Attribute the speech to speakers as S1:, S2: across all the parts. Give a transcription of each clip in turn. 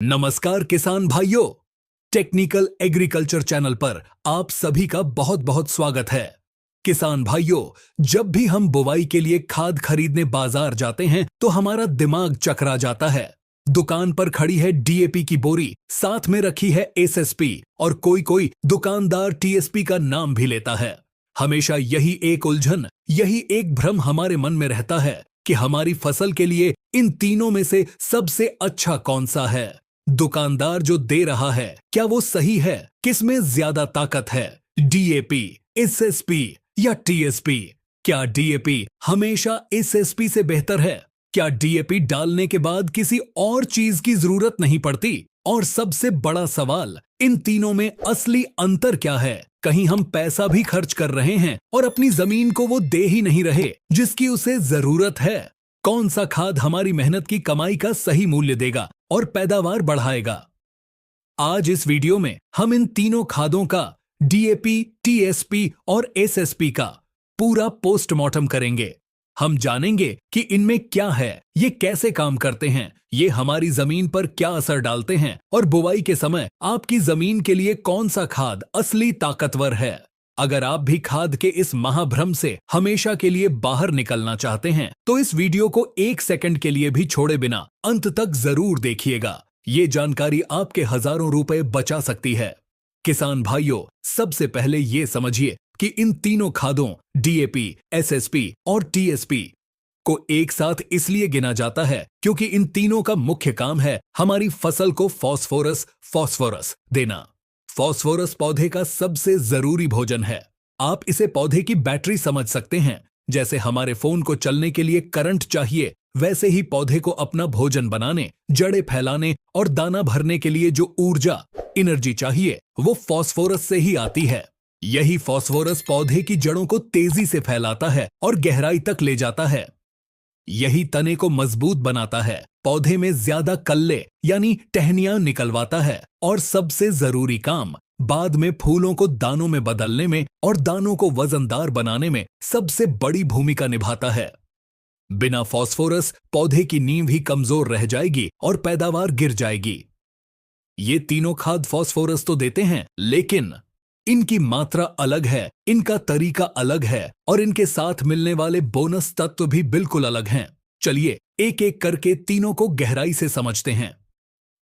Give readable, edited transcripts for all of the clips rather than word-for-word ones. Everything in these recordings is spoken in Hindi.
S1: नमस्कार किसान भाइयों, टेक्निकल एग्रीकल्चर चैनल पर आप सभी का बहुत बहुत स्वागत है। किसान भाइयों, जब भी हम बुवाई के लिए खाद खरीदने बाजार जाते हैं तो हमारा दिमाग चकरा जाता है। दुकान पर खड़ी है डीएपी की बोरी, साथ में रखी है एसएसपी और कोई कोई दुकानदार टीएसपी का नाम भी लेता है। हमेशा यही एक उलझन, यही एक भ्रम हमारे मन में रहता है कि हमारी फसल के लिए इन तीनों में से सबसे अच्छा कौन सा है। दुकानदार जो दे रहा है क्या वो सही है? किसमें ज्यादा ताकत है, डीएपी, एसएसपी या टीएसपी? क्या डीएपी हमेशा एसएसपी से बेहतर है? क्या डीएपी डालने के बाद किसी और चीज की जरूरत नहीं पड़ती? और सबसे बड़ा सवाल, इन तीनों में असली अंतर क्या है? कहीं हम पैसा भी खर्च कर रहे हैं और अपनी जमीन को वो दे ही नहीं रहे जिसकी उसे जरूरत है। कौन सा खाद हमारी मेहनत की कमाई का सही मूल्य देगा और पैदावार बढ़ाएगा? आज इस वीडियो में हम इन तीनों खादों का, डीएपी, टीएसपी और एसएसपी का पूरा पोस्टमार्टम करेंगे। हम जानेंगे कि इनमें क्या है, ये कैसे काम करते हैं, ये हमारी जमीन पर क्या असर डालते हैं और बुवाई के समय आपकी जमीन के लिए कौन सा खाद असली ताकतवर है। अगर आप भी खाद के इस महाभ्रम से हमेशा के लिए बाहर निकलना चाहते हैं तो इस वीडियो को एक सेकंड के लिए भी छोड़े बिना अंत तक जरूर देखिएगा। ये जानकारी आपके हजारों रुपए बचा सकती है। किसान भाइयों, सबसे पहले ये समझिए कि इन तीनों खादों डीएपी, एसएसपी और टीएसपी को एक साथ इसलिए गिना जाता है क्योंकि इन तीनों का मुख्य काम है हमारी फसल को फास्फोरस देना। फास्फोरस पौधे का सबसे जरूरी भोजन है। आप इसे पौधे की बैटरी समझ सकते हैं। जैसे हमारे फोन को चलने के लिए करंट चाहिए, वैसे ही पौधे को अपना भोजन बनाने, जड़ें फैलाने और दाना भरने के लिए जो ऊर्जा, एनर्जी चाहिए, वो फास्फोरस से ही आती है। यही फास्फोरस पौधे की जड़ों को तेजी से फैलाता है और गहराई तक ले जाता है। यही तने को मजबूत बनाता है, पौधे में ज्यादा कल्ले यानी टहनियां निकलवाता है और सबसे जरूरी काम, बाद में फूलों को दानों में बदलने में और दानों को वजनदार बनाने में सबसे बड़ी भूमिका निभाता है। बिना फास्फोरस पौधे की नींव ही कमजोर रह जाएगी और पैदावार गिर जाएगी। ये तीनों खाद फास्फोरस तो देते हैं, लेकिन इनकी मात्रा अलग है, इनका तरीका अलग है और इनके साथ मिलने वाले बोनस तत्व भी बिल्कुल अलग हैं। चलिए एक एक करके तीनों को गहराई से समझते हैं।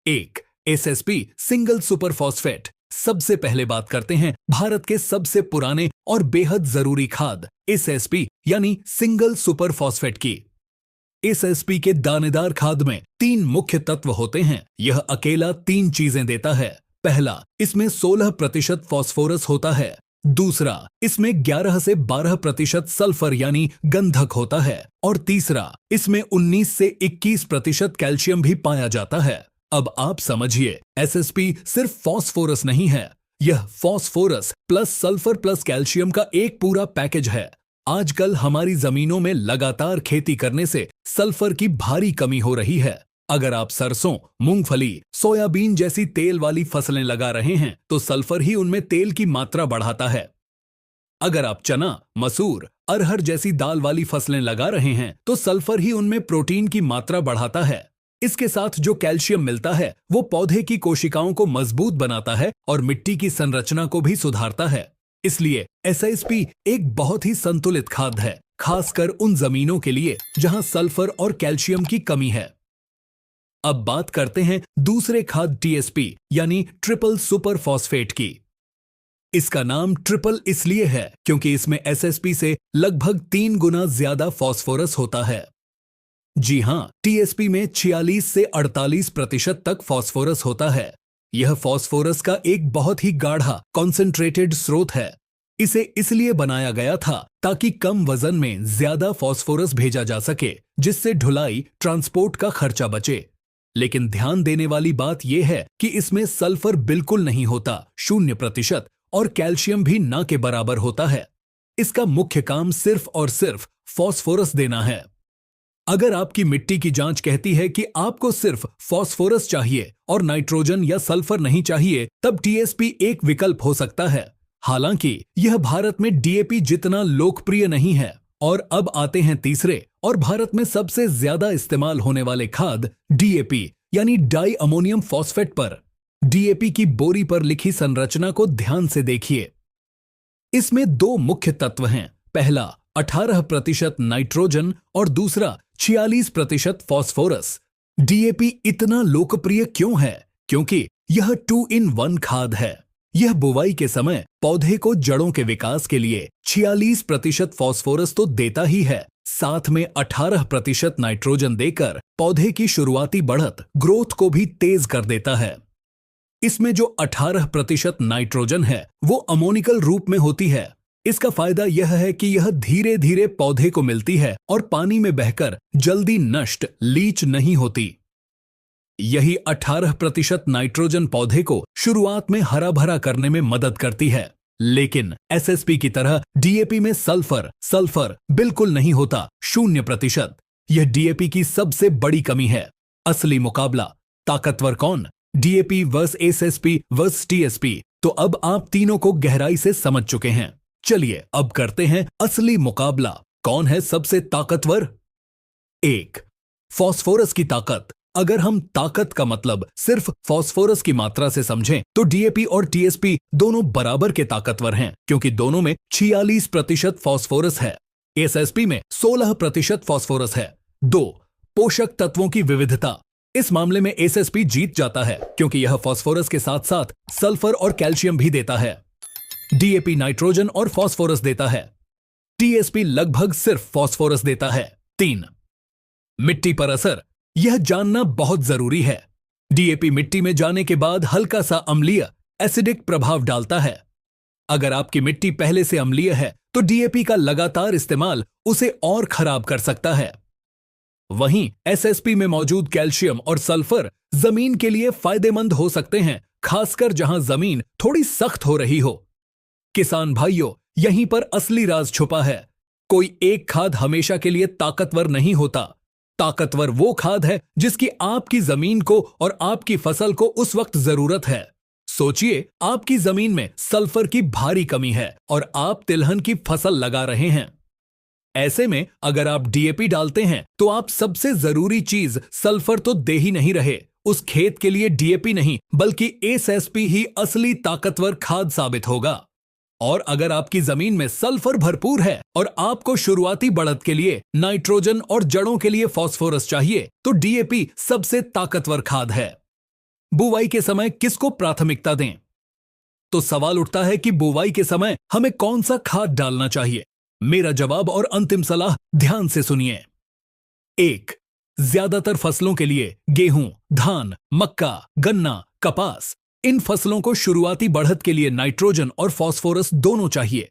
S1: एक, एसएसपी, सिंगल सुपर फॉस्फेट। सबसे पहले बात करते हैं भारत के सबसे पुराने और बेहद जरूरी खाद एसएसपी यानी सिंगल सुपर फॉस्फेट की। एसएसपी के दानेदार खाद में तीन मुख्य तत्व होते हैं। यह अकेला तीन चीजें देता है। पहला, इसमें 16% फास्फोरस होता है। दूसरा, इसमें 11 से 12% सल्फर यानी गंधक होता है और तीसरा, इसमें 19 से 21% कैल्शियम भी पाया जाता है। अब आप समझिए, एसएसपी सिर्फ फास्फोरस नहीं है, यह phosphorus plus sulphur plus calcium का एक पूरा पैकेज है। आजकल हमारी जमीनों में लगातार खेती करने से सल्फर की भारी कमी हो रही है। अगर आप सरसों, मूंगफली, सोयाबीन जैसी तेल वाली फसलें लगा रहे हैं तो सल्फर ही उनमें तेल की मात्रा बढ़ाता है। अगर आप चना, मसूर, अरहर जैसी दाल वाली फसलें लगा रहे हैं तो सल्फर ही उनमें प्रोटीन की मात्रा बढ़ाता है। इसके साथ जो कैल्शियम मिलता है वो पौधे की कोशिकाओं को मजबूत बनाता है और मिट्टी की संरचना को भी सुधारता है। इसलिए एसएसपी एक बहुत ही संतुलित खाद है, खासकर उन जमीनों के लिए जहां सल्फर और कैल्शियम की कमी है। अब बात करते हैं दूसरे खाद टीएसपी यानी ट्रिपल सुपर फॉस्फेट की। इसका नाम ट्रिपल इसलिए है क्योंकि इसमें एसएसपी से लगभग 3 गुना ज्यादा फास्फोरस होता है। जी हां, टीएसपी में 46 से 48% तक फास्फोरस होता है। यह फास्फोरस का एक बहुत ही गाढ़ा कॉन्सेंट्रेटेड स्रोत है। इसे इसलिए बनाया गया था ताकि कम वजन में ज्यादा फास्फोरस भेजा जा सके, जिससे ढुलाई, ट्रांसपोर्ट का खर्चा बचे। लेकिन ध्यान देने वाली बात यह है कि इसमें सल्फर बिल्कुल नहीं होता, 0%, और कैल्शियम भी ना के बराबर होता है। इसका मुख्य काम सिर्फ और सिर्फ फास्फोरस देना है। अगर आपकी मिट्टी की जांच कहती है कि आपको सिर्फ फास्फोरस चाहिए और नाइट्रोजन या सल्फर नहीं चाहिए, तब टीएसपी एक विकल्प हो सकता है। हालांकि यह भारत में डीएपी जितना लोकप्रिय नहीं है। और अब आते हैं तीसरे और भारत में सबसे ज्यादा इस्तेमाल होने वाले खाद डीएपी यानी डाई अमोनियम फॉस्फेट पर डीएपी की बोरी पर लिखी संरचना को ध्यान से देखिए। इसमें दो मुख्य तत्व हैं, पहला 18% नाइट्रोजन और दूसरा 46% फॉस्फोरस। डीएपी इतना लोकप्रिय क्यों है? क्योंकि यह 2 in 1 खाद है। यह बुवाई के समय पौधे को जड़ों के विकास के लिए 46% फॉस्फोरस तो देता ही है, साथ में 18% नाइट्रोजन देकर पौधे की शुरुआती बढ़त ग्रोथ को भी तेज कर देता है। इसमें जो 18% नाइट्रोजन है वो अमोनिकल रूप में होती है। इसका फायदा यह है कि यह धीरे धीरे पौधे को मिलती है और पानी में बहकर जल्दी नष्ट लीच नहीं होती। यही 18% नाइट्रोजन पौधे को शुरुआत में हरा भरा करने में मदद करती है, लेकिन एसएसपी की तरह डीएपी में सल्फर बिल्कुल नहीं होता, 0%। यह डीएपी की सबसे बड़ी कमी है। असली मुकाबला ताकतवर कौन? DAP versus SSP versus TSP. तो अब आप तीनों को गहराई से समझ चुके हैं। चलिए अब करते हैं असली मुकाबला। कौन है सबसे ताकतवर? 1. फॉस्फोरस की ताकत। अगर हम ताकत का मतलब सिर्फ फॉस्फोरस की मात्रा से समझें तो डीएपी और टीएसपी दोनों बराबर के ताकतवर हैं, क्योंकि दोनों में 46% फॉस्फोरस है। एसएसपी में 16% फॉस्फोरस है। 2. पोषक तत्वों की विविधता। इस मामले में एसएसपी जीत जाता है, क्योंकि यह फॉस्फोरस के साथ साथ सल्फर और कैल्शियम भी देता है। डीएपी नाइट्रोजन और फॉस्फोरस देता है। टीएसपी लगभग सिर्फ फॉस्फोरस देता है। 3. मिट्टी पर असर। यह जानना बहुत जरूरी है। डीएपी मिट्टी में जाने के बाद हल्का सा अम्लीय एसिडिक प्रभाव डालता है। अगर आपकी मिट्टी पहले से अम्लीय है तो डीएपी का लगातार इस्तेमाल उसे और खराब कर सकता है। वहीं एसएसपी में मौजूद कैल्शियम और सल्फर जमीन के लिए फायदेमंद हो सकते हैं, खासकर जहां जमीन थोड़ी सख्त हो रही हो। किसान भाइयों, यहीं पर असली राज छुपा है। कोई एक खाद हमेशा के लिए ताकतवर नहीं होता। ताकतवर वो खाद है जिसकी आपकी जमीन को और आपकी फसल को उस वक्त जरूरत है। सोचिए, आपकी जमीन में सल्फर की भारी कमी है और आप तिलहन की फसल लगा रहे हैं। ऐसे में अगर आप डीएपी डालते हैं तो आप सबसे जरूरी चीज सल्फर तो दे ही नहीं रहे। उस खेत के लिए डीएपी नहीं बल्कि एसएसपी ही असली ताकतवर खाद साबित होगा। और अगर आपकी जमीन में सल्फर भरपूर है और आपको शुरुआती बढ़त के लिए नाइट्रोजन और जड़ों के लिए फॉस्फोरस चाहिए तो डीएपी सबसे ताकतवर खाद है। बुवाई के समय किसको प्राथमिकता दें? तो सवाल उठता है कि बुवाई के समय हमें कौन सा खाद डालना चाहिए। मेरा जवाब और अंतिम सलाह ध्यान से सुनिए। 1. ज्यादातर फसलों के लिए गेहूं, धान, मक्का, गन्ना, कपास, इन फसलों को शुरुआती बढ़त के लिए नाइट्रोजन और फॉस्फोरस दोनों चाहिए।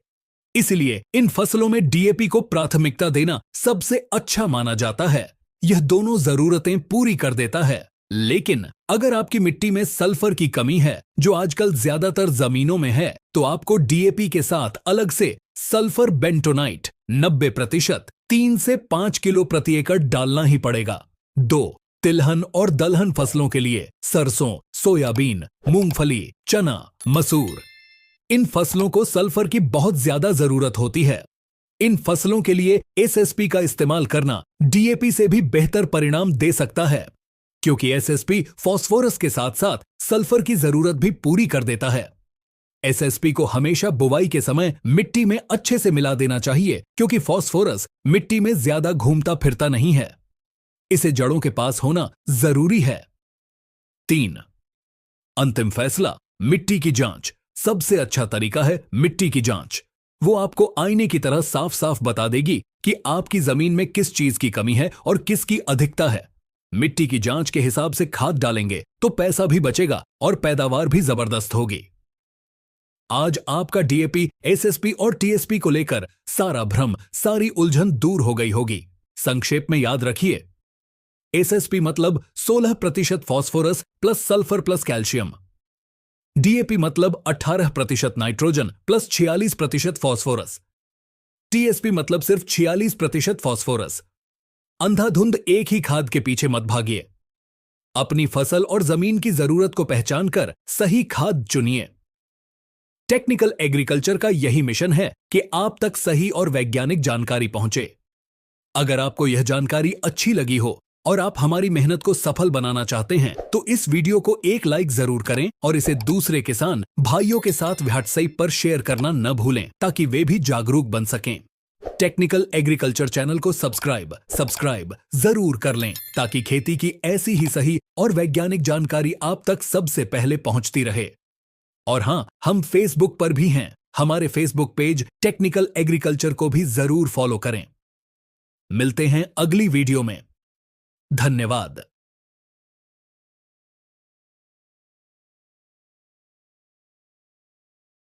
S1: इसलिए इन फसलों में डीएपी को प्राथमिकता देना सबसे अच्छा माना जाता है। यह दोनों जरूरतें पूरी कर देता है। लेकिन अगर आपकी मिट्टी में सल्फर की कमी है, जो आजकल ज्यादातर जमीनों में है, तो आपको डीएपी के साथ अलग से सल्फर बेंटोनाइट 90% 3 से 5 किलो प्रति एकड़ डालना ही पड़ेगा। 2. तिलहन और दलहन फसलों के लिए सरसों, सोयाबीन, मूंगफली, चना, मसूर, इन फसलों को सल्फर की बहुत ज्यादा जरूरत होती है। इन फसलों के लिए एसएसपी का इस्तेमाल करना डीएपी से भी बेहतर परिणाम दे सकता है, क्योंकि एसएसपी फॉस्फोरस के साथ साथ सल्फर की जरूरत भी पूरी कर देता है। एसएसपी को हमेशा बुवाई के समय मिट्टी में अच्छे से मिला देना चाहिए, क्योंकि फॉस्फोरस मिट्टी में ज्यादा घूमता फिरता नहीं है। इसे जड़ों के पास होना जरूरी है। 3. अंतिम फैसला, मिट्टी की जांच। सबसे अच्छा तरीका है मिट्टी की जांच। वो आपको आईने की तरह साफ साफ बता देगी कि आपकी जमीन में किस चीज की कमी है और किसकी अधिकता है। मिट्टी की जांच के हिसाब से खाद डालेंगे तो पैसा भी बचेगा और पैदावार भी जबरदस्त होगी। आज आपका डीएपी, एसएसपी और टीएसपी को लेकर सारा भ्रम, सारी उलझन दूर हो गई होगी। संक्षेप में याद रखिए, एसएसपी मतलब 16% phosphorus plus sulphur plus calcium. DAP मतलब 18% नाइट्रोजन प्लस 46% फॉस्फोरस। टीएसपी मतलब सिर्फ 46% फॉस्फोरस। अंधाधुंध एक ही खाद के पीछे मत भागिए। अपनी फसल और जमीन की जरूरत को पहचान कर सही खाद चुनिए। टेक्निकल एग्रीकल्चर का यही मिशन है कि आप तक सही और वैज्ञानिक जानकारी पहुंचे। अगर आपको यह जानकारी अच्छी लगी हो और आप हमारी मेहनत को सफल बनाना चाहते हैं तो इस वीडियो को एक लाइक जरूर करें और इसे दूसरे किसान भाइयों के साथ व्हाट्सएप पर शेयर करना न भूलें ताकि वे भी जागरूक बन सकें। टेक्निकल एग्रीकल्चर चैनल को सब्सक्राइब जरूर कर लें ताकि खेती की ऐसी ही सही और वैज्ञानिक जानकारी आप तक सबसे पहले पहुंचती रहे। और हां, हम फेसबुक पर भी हैं। हमारे फेसबुक पेज टेक्निकल एग्रीकल्चर को भी जरूर फॉलो करें। मिलते हैं अगली वीडियो में। धन्यवाद।